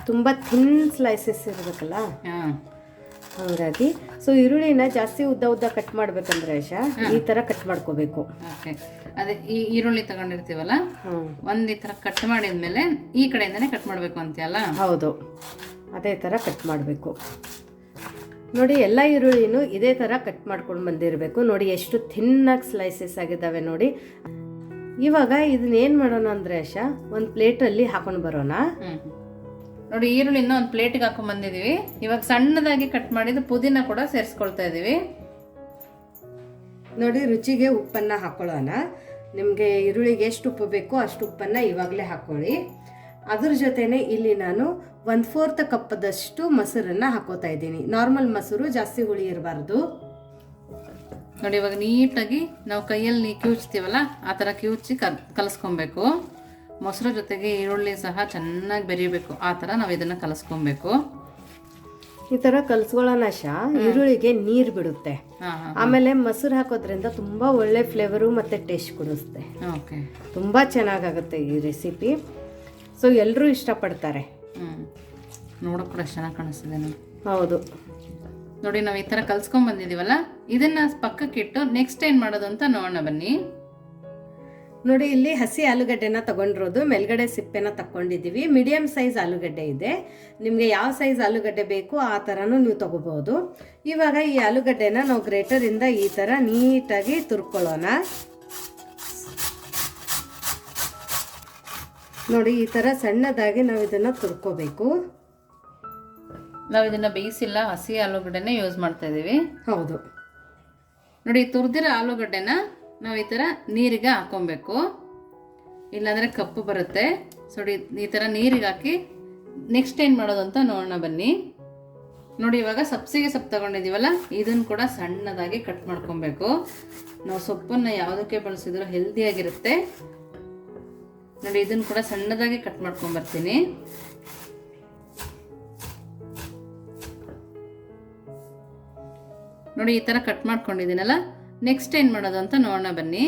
ತುಂಬ thin slices ಇರಬೇಕಲ್ಲ, ಹಾಗಾಗಿ ಸೊ ಈರುಳ್ಳಿನ ಜಾಸ್ತಿ ಉದ್ದ ಕಟ್ ಮಾಡ್ಬೇಕಂದ್ರೆ ಆಶಾ ಈ ಥರ ಕಟ್ ಮಾಡ್ಕೋಬೇಕು. ಓಕೆ, ಅದೇ ಈ ಈರುಳ್ಳಿ ತಗೊಂಡಿರ್ತೀವಲ್ಲ ಒಂದು ಈ ಥರ ಕಟ್ ಮಾಡಿದ್ಮೇಲೆ ಈ ಕಡೆಯಿಂದನೇ ಕಟ್ ಮಾಡಬೇಕು ಅಂತೀಯಲ್ಲ? ಹೌದು, ಅದೇ ಥರ ಕಟ್ ಮಾಡಬೇಕು. ನೋಡಿ ಎಲ್ಲ ಈರುಳ್ಳಿನೂ ಇದೇ ಥರ ಕಟ್ ಮಾಡ್ಕೊಂಡು ಬಂದಿರಬೇಕು. ನೋಡಿ ಎಷ್ಟು ಥಿನ್ನಾಗಿ ಸ್ಲೈಸಸ್ ಆಗಿದ್ದಾವೆ ನೋಡಿ. ಇವಾಗ ಇದನ್ನೇನು ಮಾಡೋಣ ಅಂದರೆ ಆಶಾ ಒಂದು ಪ್ಲೇಟಲ್ಲಿ ಹಾಕೊಂಡು ಬರೋಣ. ನೋಡಿ ಈರುಳ್ಳಿನ ಒಂದು ಪ್ಲೇಟಿಗೆ ಹಾಕೊಂಡು ಬಂದಿದ್ದೀವಿ. ಇವಾಗ ಸಣ್ಣದಾಗಿ ಕಟ್ ಮಾಡಿದ ಪುದೀನ ಕೂಡ ಸೇರಿಸ್ಕೊಳ್ತಾ ಇದ್ದೀವಿ. ನೋಡಿ ರುಚಿಗೆ ಉಪ್ಪನ್ನು ಹಾಕೊಳ್ಳೋಣ. ನಿಮಗೆ ಈರುಳ್ಳಿಗೆ ಎಷ್ಟು ಉಪ್ಪು ಬೇಕೋ ಅಷ್ಟು ಉಪ್ಪನ್ನು ಇವಾಗಲೇ ಹಾಕ್ಕೊಳ್ಳಿ. ಅದ್ರ ಜೊತೆನೆ ಇಲ್ಲಿ ನಾನು 1/4 ಕಪ್ಪದಷ್ಟು ಮೊಸರನ್ನು ಹಾಕೋತಾ ಇದ್ದೀನಿ. ನಾರ್ಮಲ್ ಮೊಸರು, ಜಾಸ್ತಿ ಹುಳಿ ಇರಬಾರ್ದು. ನೋಡಿ ಇವಾಗ ನೀಟಾಗಿ ನಾವು ಕೈಯಲ್ಲಿ ಕಿವುಚ್ತೀವಲ್ಲ ಆ ಥರ ಕಿವುಚಿ ಕಲಸ್ಕೊಬೇಕು. ಮೊಸರು ಜೊತೆಗೆ ಈರುಳ್ಳಿ ಸಹ ಚೆನ್ನಾಗಿ ಬೆರಿಬೇಕು. ಆ ಥರ ನಾವು ಇದನ್ನು ಕಲಸ್ಕೊಬೇಕು. ಈ ಥರ ಕಲಸ್ಕೊಳ್ಳೋಣ ಆಶಾ. ಈರುಳ್ಳಿಗೆ ನೀರು ಬಿಡುತ್ತೆ. ಆಮೇಲೆ ಮೊಸರು ಹಾಕೋದ್ರಿಂದ ತುಂಬ ಒಳ್ಳೆ ಫ್ಲೇವರು ಮತ್ತು ಟೇಸ್ಟ್ ಕೊಡಿಸುತ್ತೆ. ಓಕೆ, ತುಂಬ ಚೆನ್ನಾಗಾಗುತ್ತೆ ಈ ರೆಸಿಪಿ. ಸೊ ಎಲ್ಲರೂ ಇಷ್ಟಪಡ್ತಾರೆ. ನೋಡೋಕೆ ಕೂಡ ಚೆನ್ನಾಗಿ ಕಾಣಿಸ್ತಿದೆ ನೋಡಿ. ಹೌದು, ನೋಡಿ ನಾವು ಈ ಥರ ಕಲ್ಸ್ಕೊಂಡ್ ಬಂದಿದ್ದೀವಲ್ಲ, ಇದನ್ನ ಪಕ್ಕಕ್ಕಿಟ್ಟು ನೆಕ್ಸ್ಟ್ ಏನು ಮಾಡೋದು ಅಂತ ನೋಡೋಣ ಬನ್ನಿ. ನೋಡಿ ಇಲ್ಲಿ ಹಸಿ ಆಲೂಗಡ್ಡೆನ ತಗೊಂಡಿರೋದು, ಮೇಲ್ಗಡೆ ಸಿಪ್ಪೆನ ತಗೊಂಡಿದ್ದೀವಿ. ಮೀಡಿಯಮ್ ಸೈಜ್ ಆಲೂಗಡ್ಡೆ ಇದೆ. ನಿಮಗೆ ಯಾವ ಸೈಜ್ ಆಲೂಗಡ್ಡೆ ಬೇಕು ಆ ಥರನೂ ನೀವು ತಗೋಬಹುದು. ಇವಾಗ ಈ ಆಲೂಗಡ್ಡೆನ ನಾವು ಗ್ರೇಟರಿಂದ ಈ ಥರ ನೀಟಾಗಿ ತುರ್ಕೊಳ್ಳೋಣ. ನೋಡಿ ಈ ಥರ ಸಣ್ಣದಾಗಿ ನಾವು ಇದನ್ನು ತುರ್ಕೋಬೇಕು. ನಾವು ಇದನ್ನು ಬೇಯಿಸಿಲ್ಲ, ಹಸಿ ಆಲೂಗಡ್ಡೆನೇ ಯೂಸ್ ಮಾಡ್ತಾ ಇದ್ದೀವಿ. ಹೌದು, ನೋಡಿ ತುರಿದಿರೋ ಆಲೂಗಡ್ಡೆನ ನಾವು ಈ ಥರ ನೀರಿಗೆ ಹಾಕೊಬೇಕು, ಇಲ್ಲಾಂದರೆ ಕಪ್ಪು ಬರುತ್ತೆ. ಸೊ ಈ ಥರ ನೀರಿಗೆ ಹಾಕಿ ನೆಕ್ಸ್ಟ್ ಏನು ಮಾಡೋದು ಅಂತ ನೋಡೋಣ ಬನ್ನಿ. ನೋಡಿ ಇವಾಗ ಸಬ್ಸಿಗೆ ಸೊಪ್ಪು ತಗೊಂಡಿದ್ದೀವಲ್ಲ, ಇದನ್ನು ಕೂಡ ಸಣ್ಣದಾಗಿ ಕಟ್ ಮಾಡ್ಕೊಬೇಕು. ನಾವು ಸೊಪ್ಪನ್ನು ಯಾವುದಕ್ಕೆ ಬಳಸಿದ್ರು ಹೆಲ್ದಿಯಾಗಿರುತ್ತೆ. ನೋಡಿ ಇದನ್ನು ಕೂಡ ಸಣ್ಣದಾಗಿ ಕಟ್ ಮಾಡ್ಕೊಂಬರ್ತೀನಿ. ನೋಡಿ ಈ ಥರ ಕಟ್ ಮಾಡ್ಕೊಂಡಿದ್ದೀನಲ್ಲ, ನೆಕ್ಸ್ಟ್ ಏನು ಮಾಡೋದು ಅಂತ ನೋಡೋಣ ಬನ್ನಿ.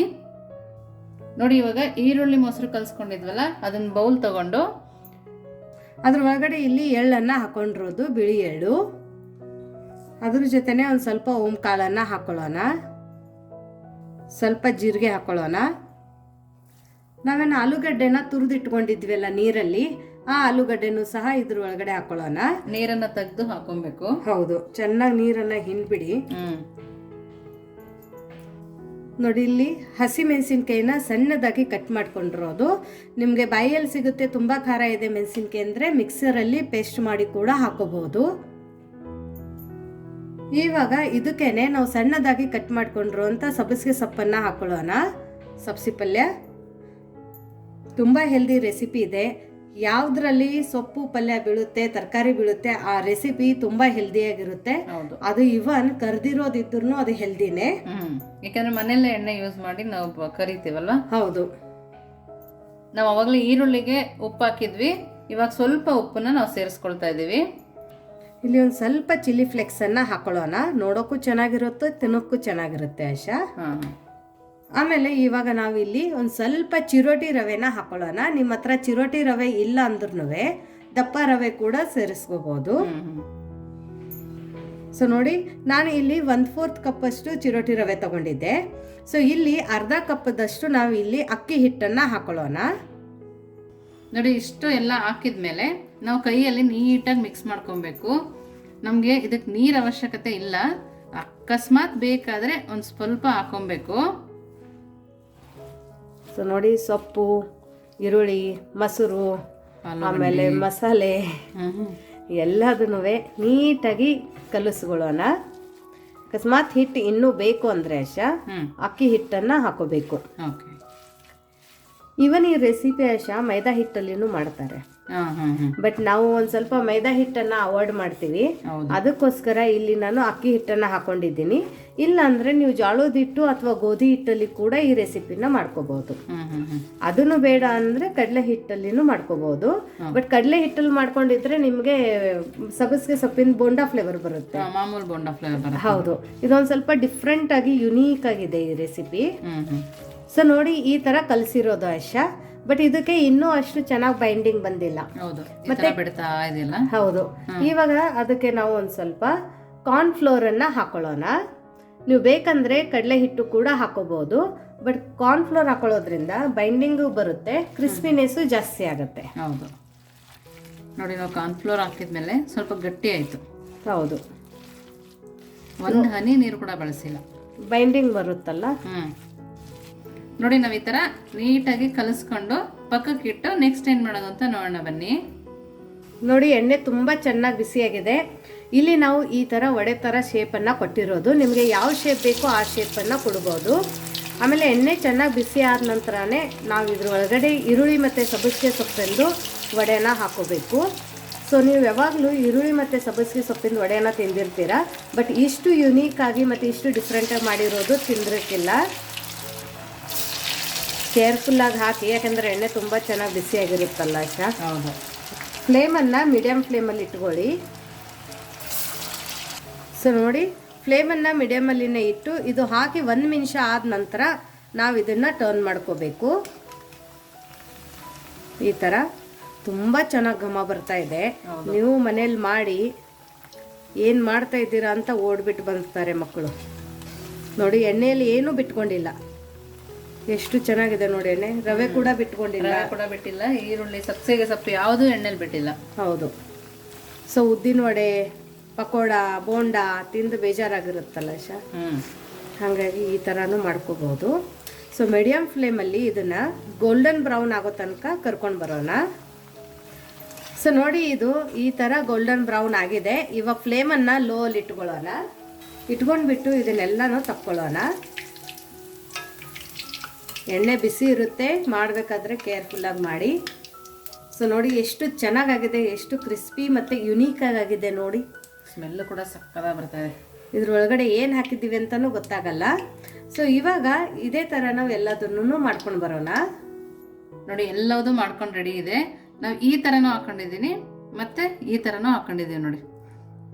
ನೋಡಿ ಇವಾಗ ಈರುಳ್ಳಿ ಮೊಸರು ಕಲಿಸ್ಕೊಂಡಿದ್ವಲ್ಲ, ಅದನ್ನ ಬೌಲ್ ತಗೊಂಡು ಅದ್ರ ಒಳಗಡೆ ಇಲ್ಲಿ ಎಳ್ಳನ್ನು ಹಾಕೊಂಡಿರೋದು, ಬಿಳಿ ಎಳ್ಳು. ಅದ್ರ ಜೊತೆನೆ ಒಂದು ಸ್ವಲ್ಪ ಓಂ ಕಾಳನ್ನು ಹಾಕೊಳ್ಳೋಣ, ಸ್ವಲ್ಪ ಜೀರಿಗೆ ಹಾಕೊಳ್ಳೋಣ. ನಾವೇನು ಆಲೂಗಡ್ಡೆನ ತುರಿದಿಟ್ಕೊಂಡಿದ್ವಲ್ಲ ನೀರಲ್ಲಿ, ಆ ಆಲೂಗಡ್ಡೆನೂ ಸಹ ಇದ್ರ ಒಳಗಡೆ ಹಾಕೊಳ್ಳೋಣ. ನೀರನ್ನು ತೆಗೆದು ಹಾಕೊಬೇಕು. ಹೌದು, ಚೆನ್ನಾಗಿ ನೀರನ್ನು ಹಿಂಡ್ಬಿಡಿ. ನೋಡಿ ಇಲ್ಲಿ ಹಸಿ ಮೆಣಸಿನ್ಕಾಯಿನ ಸಣ್ಣದಾಗಿ ಕಟ್ ಮಾಡ್ಕೊಂಡಿರೋದು. ನಿಮಗೆ ಬಾಯಲ್ಲಿ ಸಿಗುತ್ತೆ. ತುಂಬ ಖಾರ ಇದೆ ಮೆಣಸಿನ್ಕಾಯಿ ಅಂದರೆ ಮಿಕ್ಸರಲ್ಲಿ ಪೇಸ್ಟ್ ಮಾಡಿ ಕೂಡ ಹಾಕೋಬಹುದು. ಇವಾಗ ಇದಕ್ಕೇನೆ ನಾವು ಸಣ್ಣದಾಗಿ ಕಟ್ ಮಾಡ್ಕೊಂಡಿರೋ ಅಂತ ಸಬ್ಬಸಿಗೆ ಸೊಪ್ಪನ್ನು ಹಾಕೊಳ್ಳೋಣ. ಸಬ್ಸಿ ಪಲ್ಯ ತುಂಬ ಹೆಲ್ದಿ ರೆಸಿಪಿ ಇದೆ. ಯಾವುದ್ರಲ್ಲಿ ಸೊಪ್ಪು ಪಲ್ಯ ಬೀಳುತ್ತೆ, ತರಕಾರಿ ಬೀಳುತ್ತೆ, ಆ ರೆಸಿಪಿ ತುಂಬಾ ಹೆಲ್ದಿಯಾಗಿರುತ್ತೆ. ಅದು ಇವನ್ ಕರ್ದಿರೋದಿದ್ರು ಅದು ಹೆಲ್ದಿನೇ. ಯಾಕಂದ್ರೆ ಮನೆಯಲ್ಲೇ ಎಣ್ಣೆ ಯೂಸ್ ಮಾಡಿ ನಾವು ಕರಿತೀವಲ್ವಾ. ಹೌದು, ನಾವು ಅವಾಗಲೇ ಈರುಳ್ಳಿಗೆ ಉಪ್ಪು ಹಾಕಿದ್ವಿ. ಇವಾಗ ಸ್ವಲ್ಪ ಉಪ್ಪನ್ನ ನಾವು ಸೇರಿಸ್ಕೊಳ್ತಾ ಇದೀವಿ. ಇಲ್ಲಿ ಒಂದು ಸ್ವಲ್ಪ ಚಿಲ್ಲಿ ಫ್ಲೆಕ್ಸ್ ಅನ್ನ ಹಾಕೊಳ್ಳೋಣ. ನೋಡೋಕ್ಕೂ ಚೆನ್ನಾಗಿರುತ್ತೆ, ತಿನ್ನೋಕ್ಕೂ ಚೆನ್ನಾಗಿರುತ್ತೆ ಆಶಾ. ಆಮೇಲೆ ಇವಾಗ ನಾವಿಲ್ಲಿ ಒಂದು ಸ್ವಲ್ಪ ಚಿರೋಟಿ ರವೆನ ಹಾಕೊಳ್ಳೋಣ. ನಿಮ್ಮ ಹತ್ರ ಚಿರೋಟಿ ರವೆ ಇಲ್ಲ ಅಂದ್ರೂ ದಪ್ಪ ರವೆ ಕೂಡ ಸೇರಿಸ್ಕೋಬಹುದು. ಸೊ ನೋಡಿ ನಾನು ಇಲ್ಲಿ 1/4 ಕಪ್ಪಷ್ಟು ಚಿರೋಟಿ ರವೆ ತಗೊಂಡಿದ್ದೆ. ಸೊ ಇಲ್ಲಿ ಅರ್ಧ ಕಪ್ಪದಷ್ಟು ನಾವು ಇಲ್ಲಿ ಅಕ್ಕಿ ಹಿಟ್ಟನ್ನು ಹಾಕೊಳ್ಳೋಣ. ನೋಡಿ ಇಷ್ಟು ಎಲ್ಲ ಹಾಕಿದ್ಮೇಲೆ ನಾವು ಕೈಯಲ್ಲಿ ನೀಟಾಗಿ ಮಿಕ್ಸ್ ಮಾಡ್ಕೊಬೇಕು. ನಮಗೆ ಇದಕ್ಕೆ ನೀರು ಅವಶ್ಯಕತೆ ಇಲ್ಲ, ಅಕಸ್ಮಾತ್ ಬೇಕಾದರೆ ಒಂದು ಸ್ವಲ್ಪ ಹಾಕೊಬೇಕು. ಸೊ ನೋಡಿ ಸೊಪ್ಪು, ಈರುಳ್ಳಿ, ಮೊಸರು, ಆಮೇಲೆ ಮಸಾಲೆ ಎಲ್ಲದನ್ನೂ ನೀಟಾಗಿ ಕಲಿಸ್ಕೊಳ್ಳೋಣ. ಅಕಸ್ಮಾತ್ ಹಿಟ್ಟು ಇನ್ನೂ ಬೇಕು ಅಂದರೆ ಆಶಾ ಅಕ್ಕಿ ಹಿಟ್ಟನ್ನು ಹಾಕೋಬೇಕು. ಇವನ್ ಈ ರೆಸಿಪಿ ಆಶಾ ಮೈದಾ ಹಿಟ್ಟಲ್ಲಿನೂ ಮಾಡ್ತಾರೆ. ಬಟ್ ನಾವು ಒಂದ್ ಸ್ವಲ್ಪ ಮೈದಾ ಹಿಟ್ಟನ್ನ ಅವಾಯ್ಡ್ ಮಾಡ್ತೀವಿ. ಅದಕ್ಕೋಸ್ಕರ ಇಲ್ಲಿ ನಾನು ಅಕ್ಕಿ ಹಿಟ್ಟನ್ನ ಹಾಕೊಂಡಿದ್ದೀನಿ. ಇಲ್ಲ ಅಂದ್ರೆ ನೀವು ಜೋಳದ ಹಿಟ್ಟು ಅಥವಾ ಗೋಧಿ ಹಿಟ್ಟಲ್ಲಿ ಕೂಡ ಈ ರೆಸಿಪಿನ ಮಾಡ್ಕೋಬಹುದು. ಅದನ್ನು ಬೇಡ ಅಂದ್ರೆ ಕಡಲೆ ಹಿಟ್ಟಲ್ಲಿನೂ ಮಾಡ್ಕೋಬಹುದು. ಬಟ್ ಕಡಲೆ ಹಿಟ್ಟಲ್ಲಿ ಮಾಡ್ಕೊಂಡಿದ್ರೆ ನಿಮ್ಗೆ ಸಬ್ಬಸಿಗೆ ಸೊಪ್ಪಿನ ಬೋಂಡಾ ಫ್ಲೇವರ್ ಬರುತ್ತೆ. ಮಾಮೂಲು ಬೋಂಡಾ ಫ್ಲೇವರ್. ಹೌದು, ಇದೊಂದು ಸ್ವಲ್ಪ ಡಿಫ್ರೆಂಟ್ ಆಗಿ ಯುನೀಕ್ ಆಗಿದೆ ಈ ರೆಸಿಪಿ. ಸೊ ನೋಡಿ ಈ ತರ ಕಲಸಿರೋದು ಆಶಾ. ಬಟ್ ಇದಕ್ಕೆ ಇನ್ನೂ ಅಷ್ಟು ಚೆನ್ನಾಗಿ ಬೈಂಡಿಂಗ್ ಬಂದಿಲ್ಲ. ಹೌದು, ಮತ್ತೆ ಬಿಡ್ತಾ ಇದೆಯಲ್ಲ. ಹೌದು. ಇವಾಗ ಅದಕ್ಕೆ ನಾವು ಒಂದು ಸ್ವಲ್ಪ ಕಾರ್ನ್ಫ್ಲೋರನ್ನು ಹಾಕೊಳ್ಳೋಣ. ನೀವು ಬೇಕಂದರೆ ಕಡಲೆ ಹಿಟ್ಟು ಕೂಡ ಹಾಕೋಬಹುದು, ಬಟ್ ಕಾರ್ನ್ಫ್ಲೋರ್ ಹಾಕೊಳ್ಳೋದ್ರಿಂದ ಬೈಂಡಿಂಗು ಬರುತ್ತೆ, ಕ್ರಿಸ್ಪಿನೆಸ್ಸು ಜಾಸ್ತಿ ಆಗುತ್ತೆ. ಹೌದು ನೋಡಿ, ನಾವು ಕಾರ್ನ್ಫ್ಲೋರ್ ಹಾಕಿದ್ಮೇಲೆ ಸ್ವಲ್ಪ ಗಟ್ಟಿ ಆಯಿತು. ಹೌದು, ಒಂದು ಹನಿ ನೀರು ಕೂಡ ಬಳಸಿಲ್ಲ, ಬೈಂಡಿಂಗ್ ಬರುತ್ತಲ್ಲ. ನೋಡಿ, ನಾವು ಈ ಥರ ನೀಟಾಗಿ ಕಲಿಸ್ಕೊಂಡು ಪಕ್ಕಕ್ಕೆ ಇಟ್ಟು ನೆಕ್ಸ್ಟ್ ಏನು ಮಾಡೋದು ಅಂತ ನೋಡೋಣ ಬನ್ನಿ. ನೋಡಿ, ಎಣ್ಣೆ ತುಂಬ ಚೆನ್ನಾಗಿ ಬಿಸಿಯಾಗಿದೆ. ಇಲ್ಲಿ ನಾವು ಈ ಥರ ವಡೆ ಥರ ಶೇಪನ್ನು ಕೊಟ್ಟಿರೋದು. ನಿಮಗೆ ಯಾವ ಶೇಪ್ ಬೇಕೋ ಆ ಶೇಪನ್ನು ಕೊಡ್ಬೋದು. ಆಮೇಲೆ ಎಣ್ಣೆ ಚೆನ್ನಾಗಿ ಬಿಸಿ ಆದ ನಂತರನೇ ನಾವು ಇದ್ರ ಒಳಗಡೆ ಈರುಳ್ಳಿ ಮತ್ತು ಸಬ್ಬಸಿಗೆ ಸೊಪ್ಪೆಂದು ವಡೆನ ಹಾಕೋಬೇಕು. ಸೊ ನೀವು ಯಾವಾಗಲೂ ಈರುಳ್ಳಿ ಮತ್ತು ಸಬ್ಬಸಿಗೆ ಸೊಪ್ಪಿಂದ ವಡೆನ ತಿಂದಿರ್ತೀರ, ಬಟ್ ಇಷ್ಟು ಯುನೀಕಾಗಿ ಮತ್ತು ಇಷ್ಟು ಡಿಫ್ರೆಂಟಾಗಿ ಮಾಡಿರೋದು ತಿಂದಿರಕ್ಕಿಲ್ಲ. ಕೇರ್ಫುಲ್ಲಾಗಿ ಹಾಕಿ, ಯಾಕೆಂದರೆ ಎಣ್ಣೆ ತುಂಬ ಚೆನ್ನಾಗಿ ಬಿಸಿಯಾಗಿರುತ್ತಲ್ಲ ಆಶಾ. ಹೌದು. ಫ್ಲೇಮನ್ನು ಮೀಡಿಯಮ್ ಫ್ಲೇಮಲ್ಲಿ ಇಟ್ಕೊಳ್ಳಿ. ಸೊ ನೋಡಿ, ಫ್ಲೇಮನ್ನು ಮೀಡಿಯಮಲ್ಲಿನೇ ಇಟ್ಟು ಇದು ಹಾಕಿ 1 ನಿಮಿಷ ಆದ ನಂತರ ನಾವು ಇದನ್ನು ಟರ್ನ್ ಮಾಡ್ಕೋಬೇಕು. ಈ ಥರ ತುಂಬ ಚೆನ್ನಾಗಿ ಘಮ ಬರ್ತಾ ಇದೆ. ನೀವು ಮನೇಲಿ ಮಾಡಿ ಏನು ಮಾಡ್ತಾ ಇದ್ದೀರಾ ಅಂತ ಓಡ್ಬಿಟ್ಟು ಬಂದ್ತಾರೆ ಮಕ್ಕಳು. ನೋಡಿ, ಎಣ್ಣೆಯಲ್ಲಿ ಏನೂ ಬಿಟ್ಕೊಂಡಿಲ್ಲ, ಎಷ್ಟು ಚೆನ್ನಾಗಿದೆ ನೋಡಿ. ಎಣ್ಣೆ ರವೆ ಕೂಡ ಬಿಟ್ಟಿಲ್ಲ, ಈರುಳ್ಳಿ ಸಬ್ಸಿಗೆ ಸೊಪ್ಪು ಯಾವುದೂ ಎಣ್ಣೆಲಿ ಬಿಟ್ಟಿಲ್ಲ. ಹೌದು. ಸೊ ಉದ್ದಿನ ವಡೆ, ಪಕೋಡ, ಬೋಂಡ ತಿಂದು ಬೇಜಾರಾಗಿರುತ್ತಲ್ಲ ಶಾ, ಹಾಗಾಗಿ ಈ ಥರನೂ ಮಾಡ್ಕೋಬೋದು. ಸೊ ಮೀಡಿಯಮ್ ಫ್ಲೇಮಲ್ಲಿ ಇದನ್ನು ಗೋಲ್ಡನ್ ಬ್ರೌನ್ ಆಗೋ ತನಕ ಕರ್ಕೊಂಡು ಬರೋಣ. ಸೊ ನೋಡಿ, ಇದು ಈ ಥರ ಗೋಲ್ಡನ್ ಬ್ರೌನ್ ಆಗಿದೆ. ಇವಾಗ ಫ್ಲೇಮನ್ನು ಲೋ ಅಲ್ಲಿ ಇಟ್ಕೊಂಡ್ಬಿಟ್ಟು ಇದನ್ನೆಲ್ಲನೂ ತಕ್ಕೊಳ್ಳೋಣ. ಎಣ್ಣೆ ಬಿಸಿ ಇರುತ್ತೆ, ಮಾಡಬೇಕಾದ್ರೆ ಕೇರ್ಫುಲ್ಲಾಗಿ ಮಾಡಿ. ಸೊ ನೋಡಿ, ಎಷ್ಟು ಚೆನ್ನಾಗಾಗಿದೆ, ಎಷ್ಟು ಕ್ರಿಸ್ಪಿ ಮತ್ತು ಯುನೀಕಾಗಿದೆ ನೋಡಿ. ಸ್ಮೆಲ್ಲು ಕೂಡ ಸಕ್ಕತ್ತಾಗಿ ಬರ್ತಾಯಿದೆ. ಇದ್ರೊಳಗಡೆ ಏನು ಹಾಕಿದ್ದೀವಿ ಅಂತಲೂ ಗೊತ್ತಾಗಲ್ಲ. ಸೊ ಇವಾಗ ಇದೇ ಥರ ನಾವು ಎಲ್ಲದನ್ನೂ ಮಾಡ್ಕೊಂಡು ಬರೋಣ. ನೋಡಿ, ಎಲ್ಲದೂ ಮಾಡ್ಕೊಂಡು ರೆಡಿ ಇದೆ. ನಾವು ಈ ಥರನೂ ಹಾಕೊಂಡಿದ್ದೀನಿ ಮತ್ತು ಈ ಥರನೂ ಹಾಕೊಂಡಿದ್ದೀವಿ. ನೋಡಿ,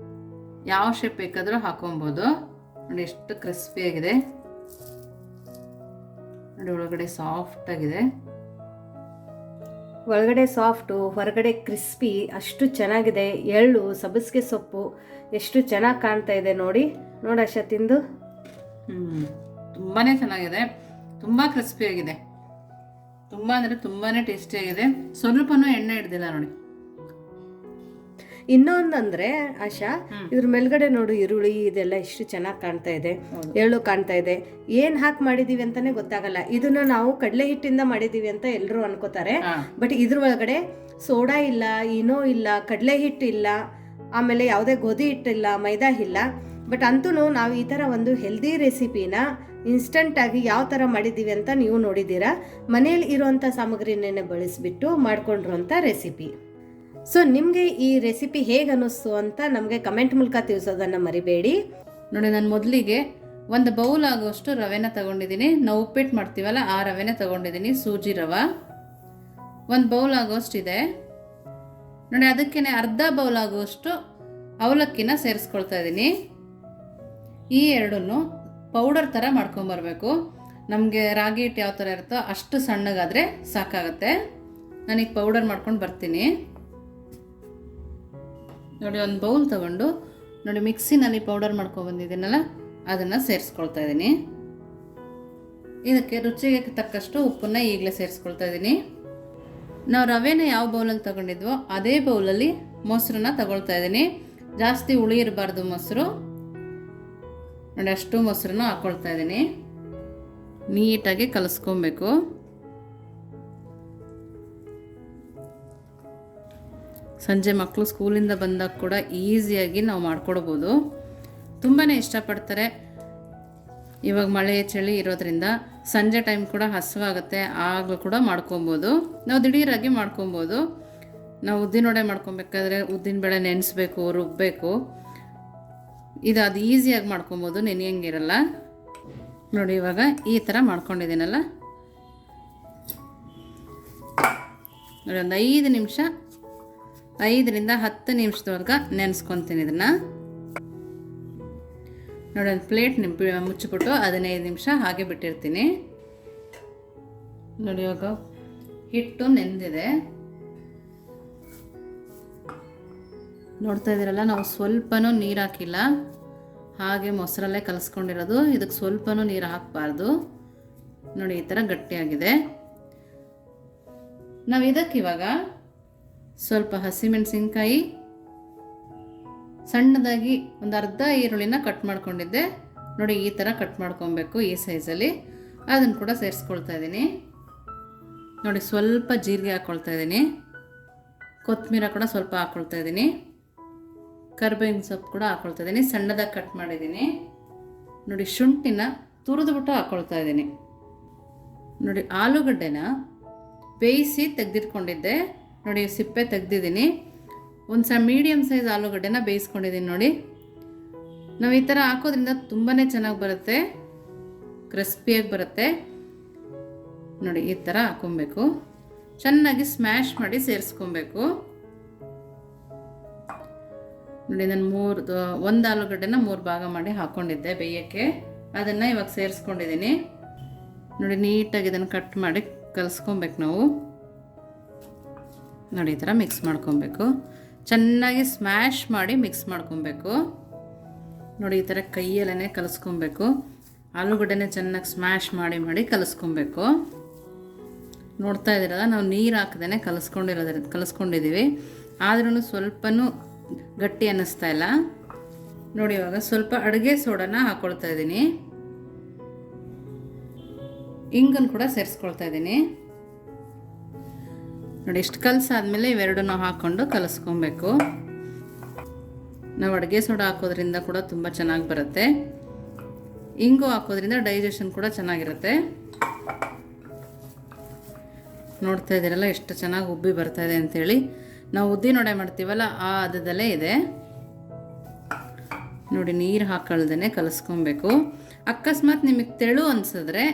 ಯಾವ ಶೇಪ್ ಬೇಕಾದರೂ ಹಾಕೊಬೋದು. ನೋಡಿ, ಎಷ್ಟು ಕ್ರಿಸ್ಪಿಯಾಗಿದೆ ನೋಡಿ. ಒಳಗಡೆ ಸಾಫ್ಟಾಗಿದೆ, ಒಳಗಡೆ ಸಾಫ್ಟು, ಹೊರಗಡೆ ಕ್ರಿಸ್ಪಿ, ಅಷ್ಟು ಚೆನ್ನಾಗಿದೆ. ಎಳ್ಳು, ಸಬ್ಬಸಿಗೆ ಸೊಪ್ಪು ಎಷ್ಟು ಚೆನ್ನಾಗಿ ಕಾಣ್ತಾ ಇದೆ ನೋಡಿ. ನೋಡಶ ತಿಂದು. ತುಂಬಾ ಚೆನ್ನಾಗಿದೆ, ತುಂಬ ಕ್ರಿಸ್ಪಿಯಾಗಿದೆ, ತುಂಬ ಅಂದರೆ ತುಂಬಾ ಟೇಸ್ಟಿಯಾಗಿದೆ. ಸ್ವಲ್ಪನೂ ಎಣ್ಣೆ ಹಿಡ್ದಿಲ್ಲ ನೋಡಿ. ಇನ್ನೊಂದಂದ್ರೆ ಆಶಾ, ಇದ್ರ ಮೇಲ್ಗಡೆ ನೋಡು ಈರುಳ್ಳಿ ಇದೆಲ್ಲ ಎಷ್ಟು ಚೆನ್ನಾಗಿ ಕಾಣ್ತಾ ಇದೆ, ಎಳ್ಳು ಕಾಣ್ತಾ ಇದೆ. ಏನ್ ಹಾಕಿ ಮಾಡಿದೀವಿ ಅಂತಾನೆ ಗೊತ್ತಾಗಲ್ಲ. ಇದನ್ನ ನಾವು ಕಡಲೆ ಹಿಟ್ಟಿಂದ ಮಾಡಿದೀವಿ ಅಂತ ಎಲ್ಲರೂ ಅನ್ಕೋತಾರೆ, ಬಟ್ ಇದ್ರ ಒಳಗಡೆ ಸೋಡಾ ಇಲ್ಲ, ಇನೋ ಇಲ್ಲ, ಕಡಲೆ ಹಿಟ್ಟು ಇಲ್ಲ, ಆಮೇಲೆ ಯಾವುದೇ ಗೋಧಿ ಹಿಟ್ಟಿಲ್ಲ, ಮೈದಾ ಇಲ್ಲ. ಬಟ್ ಅಂತೂ ನಾವು ಈ ಥರ ಒಂದು ಹೆಲ್ದಿ ರೆಸಿಪಿನ ಇನ್ಸ್ಟಂಟಾಗಿ ಯಾವ ಥರ ಮಾಡಿದ್ದೀವಿ ಅಂತ ನೀವು ನೋಡಿದ್ದೀರಾ. ಮನೇಲಿ ಇರುವಂಥ ಸಾಮಗ್ರಿನೇ ಬಳಸಿಬಿಟ್ಟು ಮಾಡ್ಕೊಂಡಿರುವಂಥ ರೆಸಿಪಿ. ಸೊ ನಿಮಗೆ ಈ ರೆಸಿಪಿ ಹೇಗೆ ಅನ್ನಿಸ್ತು ಅಂತ ನಮಗೆ ಕಮೆಂಟ್ ಮೂಲಕ ತಿಳಿಸೋದನ್ನು ಮರಿಬೇಡಿ. ನೋಡಿ, ನಾನು ಮೊದಲಿಗೆ 1 ಬೌಲ್ ಆಗೋಷ್ಟು ರವೆನ ತಗೊಂಡಿದ್ದೀನಿ. ನಾವು ಉಪ್ಪಿಟ್ಟು ಮಾಡ್ತೀವಲ್ಲ ಆ ರವೆನೇ ತಗೊಂಡಿದ್ದೀನಿ, ಸೂಜಿ ರವೆ 1 ಬೌಲ್ ಆಗೋಷ್ಟಿದೆ. ನೋಡಿ, ಅದಕ್ಕೇ ಅರ್ಧ ಬೌಲ್ ಆಗೋಷ್ಟು ಅವಲಕ್ಕಿನ ಸೇರಿಸ್ಕೊಳ್ತಾ ಇದ್ದೀನಿ. ಈ ಎರಡನ್ನು ಪೌಡರ್ ಥರ ಮಾಡ್ಕೊಂಬರ್ಬೇಕು. ನಮಗೆ ರಾಗಿ ಹಿಟ್ಟು ಯಾವ ಥರ ಇರುತ್ತೋ ಅಷ್ಟು ಸಣ್ಣಗಾದರೆ ಸಾಕಾಗುತ್ತೆ. ನಾನೀಗ ಪೌಡರ್ ಮಾಡ್ಕೊಂಡು ಬರ್ತೀನಿ. ನೋಡಿ, 1 ಬೌಲ್ ತಗೊಂಡು ನೋಡಿ ಮಿಕ್ಸಿನಲ್ಲಿ ಪೌಡರ್ ಮಾಡ್ಕೊಬಂದಿದ್ದೀನಲ್ಲ ಅದನ್ನು ಸೇರಿಸ್ಕೊಳ್ತಾ ಇದ್ದೀನಿ. ಇದಕ್ಕೆ ರುಚಿಗೆ ತಕ್ಕಷ್ಟು ಉಪ್ಪನ್ನು ಈಗಲೇ ಸೇರಿಸ್ಕೊಳ್ತಾ ಇದ್ದೀನಿ. ನಾವು ರವೆನ ಯಾವ ಬೌಲಲ್ಲಿ ತಗೊಂಡಿದ್ವೋ ಅದೇ ಬೌಲಲ್ಲಿ ಮೊಸರನ್ನ ತಗೊಳ್ತಾ ಇದ್ದೀನಿ. ಜಾಸ್ತಿ ಹುಳಿ ಇರಬಾರ್ದು ಮೊಸರು. ನೋಡಿ, ಅಷ್ಟು ಮೊಸರನ್ನು ಹಾಕ್ಕೊಳ್ತಾ ಇದ್ದೀನಿ. ನೀಟಾಗಿ ಕಲಿಸ್ಕೊಬೇಕು. ಸಂಜೆ ಮಕ್ಕಳು ಸ್ಕೂಲಿಂದ ಬಂದಾಗ ಕೂಡ ಈಸಿಯಾಗಿ ನಾವು ಮಾಡಿಕೊಡ್ಬೋದು. ತುಂಬಾ ಇಷ್ಟಪಡ್ತಾರೆ. ಇವಾಗ ಮಳೆ ಚಳಿ ಇರೋದ್ರಿಂದ ಸಂಜೆ ಟೈಮ್ ಕೂಡ ಹಸಿವಾಗುತ್ತೆ, ಆಗ ಕೂಡ ಮಾಡ್ಕೊಬೋದು. ನಾವು ದಿಢೀರಾಗಿ ಮಾಡ್ಕೊಬೋದು. ನಾವು ಉದ್ದಿನ ವಡೆ ಮಾಡ್ಕೊಬೇಕಾದ್ರೆ ಉದ್ದಿನ ಬೇಳೆ ನೆನೆಸ್ಬೇಕು, ರುಬ್ಬಬೇಕು. ಅದು ಈಸಿಯಾಗಿ ಮಾಡ್ಕೊಬೋದು, ನೆನೆಯಂಗಿರಲ್ಲ. ನೋಡಿ, ಇವಾಗ ಈ ಥರ ಮಾಡ್ಕೊಂಡಿದ್ದೀನಲ್ಲ. ನೋಡಿ, ಒಂದು 5 ನಿಮಿಷ, 5ರಿಂದ 10 ನಿಮಿಷದವರೆಗೆ ನೆನೆಸ್ಕೊತೀನಿ ಇದನ್ನು. ನೋಡಿ, ಒಂದು ಪ್ಲೇಟ್ ಮುಚ್ಚಿಬಿಟ್ಟು 15 ನಿಮಿಷ ಹಾಗೆ ಬಿಟ್ಟಿರ್ತೀನಿ. ನೋಡಿ, ಇವಾಗ ಹಿಟ್ಟು ನೆಂದಿದೆ. ನೋಡ್ತಾ ಇದ್ದೀರಲ್ಲ, ನಾವು ಸ್ವಲ್ಪನೂ ನೀರು ಹಾಕಿಲ್ಲ, ಹಾಗೆ ಮೊಸರಲ್ಲೇ ಕಲಿಸ್ಕೊಂಡಿರೋದು. ಇದಕ್ಕೆ ಸ್ವಲ್ಪನೂ ನೀರು ಹಾಕಬಾರ್ದು. ನೋಡಿ ಈ ಥರ ಗಟ್ಟಿಯಾಗಿದೆ. ನಾವು ಇದಕ್ಕಿವಾಗ ಸ್ವಲ್ಪ ಹಸಿಮೆಣಸಿನ್ಕಾಯಿ, ಸಣ್ಣದಾಗಿ ಒಂದು ಅರ್ಧ ಈರುಳ್ಳಿನ ಕಟ್ ಮಾಡ್ಕೊಂಡಿದ್ದೆ. ನೋಡಿ ಈ ಥರ ಕಟ್ ಮಾಡ್ಕೊಬೇಕು, ಈ ಸೈಜಲ್ಲಿ. ಅದನ್ನು ಕೂಡ ಸೇರಿಸ್ಕೊಳ್ತಾ ಇದ್ದೀನಿ. ನೋಡಿ ಸ್ವಲ್ಪ ಜೀರಿಗೆ ಹಾಕ್ಕೊಳ್ತಾ ಇದ್ದೀನಿ, ಕೊತ್ತಂಬರಿ ಕೂಡ ಸ್ವಲ್ಪ ಹಾಕ್ಕೊಳ್ತಾ ಇದ್ದೀನಿ, ಕರಿಬೇವಿನ ಸೊಪ್ಪು ಕೂಡ ಹಾಕ್ಕೊಳ್ತಾ ಇದ್ದೀನಿ, ಸಣ್ಣದಾಗಿ ಕಟ್ ಮಾಡಿದ್ದೀನಿ. ನೋಡಿ ಶುಂಠಿನ ತುರಿದ್ಬಿಟ್ಟು ಹಾಕ್ಕೊಳ್ತಾ ಇದ್ದೀನಿ. ನೋಡಿ ಆಲೂಗಡ್ಡೆನ ಬೇಯಿಸಿ ತೆಗೆದಿಟ್ಕೊಂಡಿದ್ದೆ. ನೋಡಿ ಸಿಪ್ಪೆ ತೆಗೆದಿದ್ದೀನಿ. ಒಂದು ಮೀಡಿಯಮ್ ಸೈಜ್ ಆಲೂಗಡ್ಡೆನ ಬೇಯಿಸ್ಕೊಂಡಿದ್ದೀನಿ. ನೋಡಿ ನಾವು ಈ ಥರ ಹಾಕೋದ್ರಿಂದ ತುಂಬಾ ಚೆನ್ನಾಗಿ ಬರುತ್ತೆ, ಕ್ರಿಸ್ಪಿಯಾಗಿ ಬರುತ್ತೆ. ನೋಡಿ ಈ ಥರ ಹಾಕೊಬೇಕು, ಚೆನ್ನಾಗಿ ಸ್ಮ್ಯಾಶ್ ಮಾಡಿ ಸೇರಿಸ್ಕೊಬೇಕು. ನೋಡಿ ನಾನು ಒಂದು ಆಲೂಗಡ್ಡೆನ 3 ಭಾಗ ಮಾಡಿ ಹಾಕ್ಕೊಂಡಿದ್ದೆ ಬೇಯೋಕ್ಕೆ. ಅದನ್ನು ಇವಾಗ ಸೇರಿಸ್ಕೊಂಡಿದ್ದೀನಿ. ನೋಡಿ ನೀಟಾಗಿ ಇದನ್ನು ಕಟ್ ಮಾಡಿ ಕಲಿಸ್ಕೊಬೇಕು ನಾವು. ನೋಡಿ ಈ ಥರ ಮಿಕ್ಸ್ ಮಾಡ್ಕೊಬೇಕು, ಚೆನ್ನಾಗಿ ಸ್ಮ್ಯಾಶ್ ಮಾಡಿ ಮಿಕ್ಸ್ ಮಾಡ್ಕೊಬೇಕು. ನೋಡಿ ಈ ಥರ ಕೈಯಲ್ಲೇ ಕಲಿಸ್ಕೊಬೇಕು. ಆಲೂಗಡ್ಡೆನೇ ಚೆನ್ನಾಗಿ ಸ್ಮ್ಯಾಶ್ ಮಾಡಿ ಕಲಿಸ್ಕೊಬೇಕು. ನೋಡ್ತಾ ಇದ್ದೀರಲ್ಲ, ನಾವು ನೀರು ಹಾಕದೇ ಕಲಿಸ್ಕೊಂಡಿದ್ದೀವಿ, ಆದ್ರೂ ಸ್ವಲ್ಪನೂ ಗಟ್ಟಿ ಅನ್ನಿಸ್ತಾ ಇಲ್ಲ. ನೋಡಿ ಇವಾಗ ಸ್ವಲ್ಪ ಅಡುಗೆ ಸೋಡಾನ ಹಾಕ್ಕೊಳ್ತಾ ಇದ್ದೀನಿ, ಇಂಗನ್ನು ಕೂಡ ಸೇರಿಸ್ಕೊಳ್ತಾ ಇದ್ದೀನಿ. ನೋಡಿ ಇಷ್ಟು ಕಲಸಾದ್ಮೇಲೆ ಇವೆರಡನ್ನೂ ಹಾಕ್ಕೊಂಡು ಕಲಿಸ್ಕೊಬೇಕು. ನಾವು ಅಡುಗೆ ಸೋಡಾ ಹಾಕೋದ್ರಿಂದ ಕೂಡ ತುಂಬ ಚೆನ್ನಾಗಿ ಬರುತ್ತೆ, ಇಂಗು ಹಾಕೋದ್ರಿಂದ ಡೈಜೆಷನ್ ಕೂಡ ಚೆನ್ನಾಗಿರುತ್ತೆ. ನೋಡ್ತಾ ಇದ್ದೀರಲ್ಲ ಎಷ್ಟು ಚೆನ್ನಾಗಿ ಉಬ್ಬಿ ಬರ್ತಾ ಇದೆ ಅಂಥೇಳಿ. ನಾವು ಉದ್ದಿನ ವಡೆ ಮಾಡ್ತೀವಲ್ಲ ಆ ಹದದಲ್ಲೇ ಇದೆ. ನೋಡಿ ನೀರು ಹಾಕೊಳ್ದೇ ಕಲಿಸ್ಕೊಬೇಕು. ಅಕಸ್ಮಾತ್ ನಿಮಗೆ ತೆಳು ಅನಿಸಿದ್ರೆ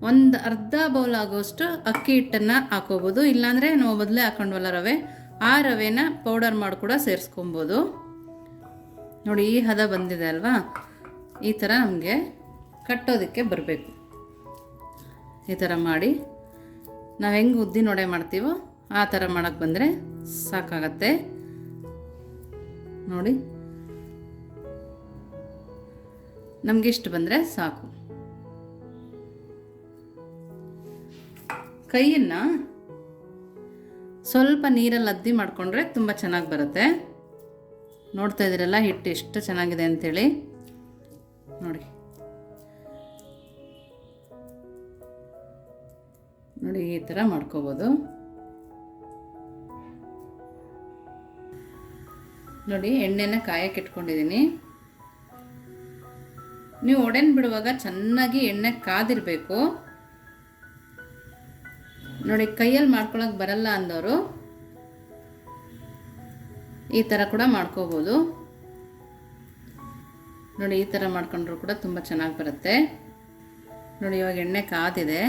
ಒಂದು ಅರ್ಧ ಬೌಲ್ ಆಗೋಷ್ಟು ಅಕ್ಕಿ ಹಿಟ್ಟನ್ನು ಹಾಕೋಬೋದು, ಇಲ್ಲಾಂದರೆ ನಾವು ಮೊದಲೇ ಹಾಕೊಂಡ್ವಲ್ಲ ರವೆ, ಆ ರವೆನ ಪೌಡರ್ ಮಾಡಿ ಕೂಡ ಸೇರಿಸ್ಕೊಬೋದು. ನೋಡಿ ಈ ಹದ ಬಂದಿದೆ ಅಲ್ವಾ, ಈ ಥರ ನಮಗೆ ಕಟ್ಟೋದಕ್ಕೆ ಬರಬೇಕು. ಈ ಥರ ಮಾಡಿ ನಾವು ಹೆಂಗೆ ಉದ್ದಿನ ವಡೆ ಮಾಡ್ತೀವೋ ಆ ಥರ ಮಾಡೋಕ್ಕೆ ಬಂದರೆ ಸಾಕಾಗತ್ತೆ. ನೋಡಿ ನಮಗಿಷ್ಟು ಬಂದರೆ ಸಾಕು. ಕೈಯನ್ನು ಸ್ವಲ್ಪ ನೀರಲ್ಲಿ ಅದ್ದಿ ಮಾಡಿಕೊಂಡ್ರೆ ತುಂಬ ಚೆನ್ನಾಗಿ ಬರುತ್ತೆ. ನೋಡ್ತಾ ಇದ್ದೀರಲ್ಲ ಹಿಟ್ಟು ಎಷ್ಟು ಚೆನ್ನಾಗಿದೆ ಅಂಥೇಳಿ. ನೋಡಿ ನೋಡಿ ಈ ಥರ ಮಾಡ್ಕೋಬೋದು. ನೋಡಿ ಎಣ್ಣೆನ ಕಾಯಕ್ಕೆ ಇಟ್ಕೊಂಡಿದ್ದೀನಿ. ನೀವು ಒಡೆನ್ ಬಿಡುವಾಗ ಚೆನ್ನಾಗಿ ಎಣ್ಣೆ ಕಾದಿರಬೇಕು. ನೋಡಿ ಕೈಯಲ್ಲಿ ಮಾಡ್ಕೊಳಕ್ಕೆ ಬರಲ್ಲ ಅಂದವರು ಈ ಥರ ಕೂಡ ಮಾಡ್ಕೋಬೋದು. ನೋಡಿ ಈ ಥರ ಮಾಡ್ಕೊಂಡ್ರು ಕೂಡ ತುಂಬ ಚೆನ್ನಾಗಿ ಬರುತ್ತೆ. ನೋಡಿ ಇವಾಗ ಎಣ್ಣೆ ಕಾದಿದೆ.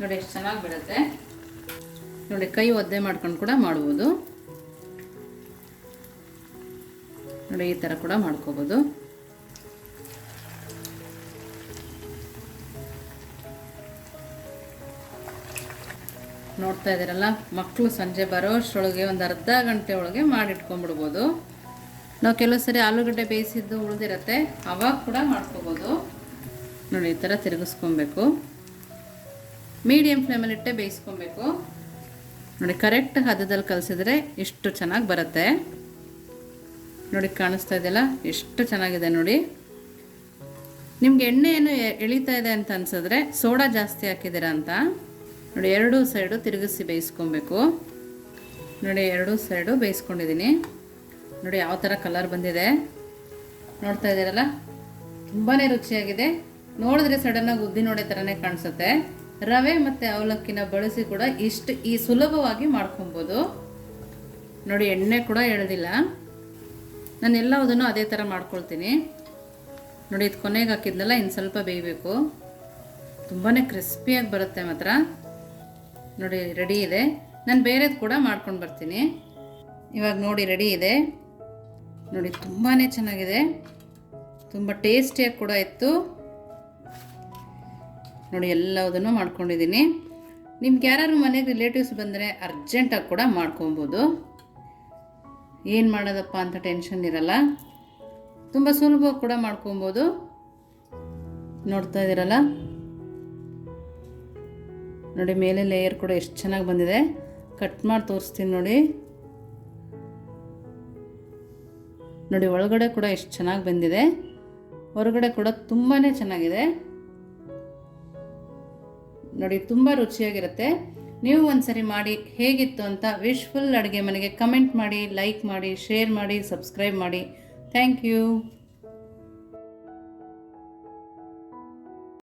ನೋಡಿ ಎಷ್ಟು ಚೆನ್ನಾಗಿ ಬಿಡುತ್ತೆ. ನೋಡಿ ಕೈ ಒದ್ದೆ ಮಾಡ್ಕೊಂಡು ಕೂಡ ಮಾಡ್ಬೋದು. ನೋಡಿ ಈ ಥರ ಕೂಡ ಮಾಡ್ಕೋಬೋದು. ನೋಡ್ತಾ ಇದ್ದೀರಲ್ಲ, ಮಕ್ಕಳು ಸಂಜೆ ಬರೋ ಅಷ್ಟರೊಳಗೆ ಒಂದು ಅರ್ಧ ಗಂಟೆ ಒಳಗೆ ಮಾಡಿಟ್ಕೊಂಡ್ಬಿಡ್ಬೋದು. ನಾವು ಕೆಲವು ಸರಿ ಆಲೂಗಡ್ಡೆ ಬೇಯಿಸಿದ್ದು ಉಳಿದಿರುತ್ತೆ, ಅವಾಗ ಕೂಡ ಮಾಡ್ಕೋಬೋದು. ನೋಡಿ ಈ ಥರ ತಿರುಗಿಸ್ಕೊಬೇಕು, ಮೀಡಿಯಮ್ ಫ್ಲೇಮಲ್ಲಿಟ್ಟೆ ಬೇಯಿಸ್ಕೊಬೇಕು. ನೋಡಿ ಕರೆಕ್ಟ್ ಹದದಲ್ಲಿ ಕಲಿಸಿದ್ರೆ ಇಷ್ಟು ಚೆನ್ನಾಗಿ ಬರುತ್ತೆ. ನೋಡಿ ಕಾಣಿಸ್ತಾ ಇದೆಯಲ್ಲ ಎಷ್ಟು ಚೆನ್ನಾಗಿದೆ. ನೋಡಿ ನಿಮ್ಗೆ ಎಣ್ಣೆ ಏನು ಎಳಿತಾ ಇದೆ ಅಂತ ಅನ್ಸಿದ್ರೆ ಸೋಡಾ ಜಾಸ್ತಿ ಹಾಕಿದ್ದೀರಾ ಅಂತ. ನೋಡಿ ಎರಡೂ ಸೈಡು ತಿರುಗಿಸಿ ಬೇಯಿಸ್ಕೊಬೇಕು. ನೋಡಿ ಎರಡೂ ಸೈಡು ಬೇಯಿಸ್ಕೊಂಡಿದ್ದೀನಿ. ನೋಡಿ ಯಾವ ಥರ ಕಲರ್ ಬಂದಿದೆ ನೋಡ್ತಾ ಇದ್ದೀರಲ್ಲ, ತುಂಬಾ ರುಚಿಯಾಗಿದೆ. ನೋಡಿದ್ರೆ ಸಡನ್ನಾಗಿ ಉದ್ದಿನ ವಡೆ ಥರನೇ ಕಾಣಿಸುತ್ತೆ. ರವೆ ಮತ್ತು ಅವಲಕ್ಕಿನ ಬಳಸಿ ಕೂಡ ಈ ಸುಲಭವಾಗಿ ಮಾಡ್ಕೊಬೋದು. ನೋಡಿ ಎಣ್ಣೆ ಕೂಡ ಎಳೆದಿಲ್ಲ. ನಾನು ಎಲ್ಲವುದನ್ನು ಅದೇ ಥರ ಮಾಡ್ಕೊಳ್ತೀನಿ. ನೋಡಿ ಇದು ಕೊನೆಗೆ ಹಾಕಿದ್ನಲ್ಲ, ಇನ್ನು ಸ್ವಲ್ಪ ಬೇಯಬೇಕು. ತುಂಬಾ ಕ್ರಿಸ್ಪಿಯಾಗಿ ಬರುತ್ತೆ ಮಾತ್ರ. ನೋಡಿ ರೆಡಿ ಇದೆ. ನಾನು ಬೇರೆದು ಕೂಡ ಮಾಡ್ಕೊಂಡು ಬರ್ತೀನಿ. ಇವಾಗ ನೋಡಿ ರೆಡಿ ಇದೆ. ನೋಡಿ ತುಂಬಾ ಚೆನ್ನಾಗಿದೆ, ತುಂಬ ಟೇಸ್ಟಿಯಾಗಿ ಕೂಡ ಇತ್ತು. ನೋಡಿ ಎಲ್ಲದನ್ನು ಮಾಡ್ಕೊಂಡಿದ್ದೀನಿ. ನಿಮ್ಗೆ ಯಾರು ಮನೆಗೆ ರಿಲೇಟಿವ್ಸ್ ಬಂದರೆ ಅರ್ಜೆಂಟಾಗಿ ಕೂಡ ಮಾಡ್ಕೊಬೋದು. ಏನು ಮಾಡೋದಪ್ಪ ಅಂತ ಟೆನ್ಷನ್ ಇರಲ್ಲ, ತುಂಬ ಸುಲಭವಾಗಿ ಕೂಡ ಮಾಡ್ಕೊಬೋದು. ನೋಡ್ತಾ ಇದ್ದೀರಲ್ಲ, ನೋಡಿ ಮೇಲೆ ಲೇಯರ್ ಕೂಡ ಎಷ್ಟು ಚೆನ್ನಾಗಿ ಬಂದಿದೆ. ಕಟ್ ಮಾಡಿ ತೋರಿಸ್ತೀನಿ ನೋಡಿ. ನೋಡಿ ಒಳಗಡೆ ಕೂಡ ಎಷ್ಟು ಚೆನ್ನಾಗಿ ಬಂದಿದೆ, ಹೊರಗಡೆ ಕೂಡ ತುಂಬಾ ಚೆನ್ನಾಗಿದೆ. ನೋಡಿ ತುಂಬ ರುಚಿಯಾಗಿರುತ್ತೆ. ನೀವು ಒಂದ್ಸರಿ ಮಾಡಿ ಹೇಗಿತ್ತು ಅಂತ ವಿಶ್ಫುಲ್ ಅಡುಗೆ ಮನೆಗೆ ಕಮೆಂಟ್ ಮಾಡಿ, ಲೈಕ್ ಮಾಡಿ, ಶೇರ್ ಮಾಡಿ, ಸಬ್ಸ್ಕ್ರೈಬ್ ಮಾಡಿ. Thank you.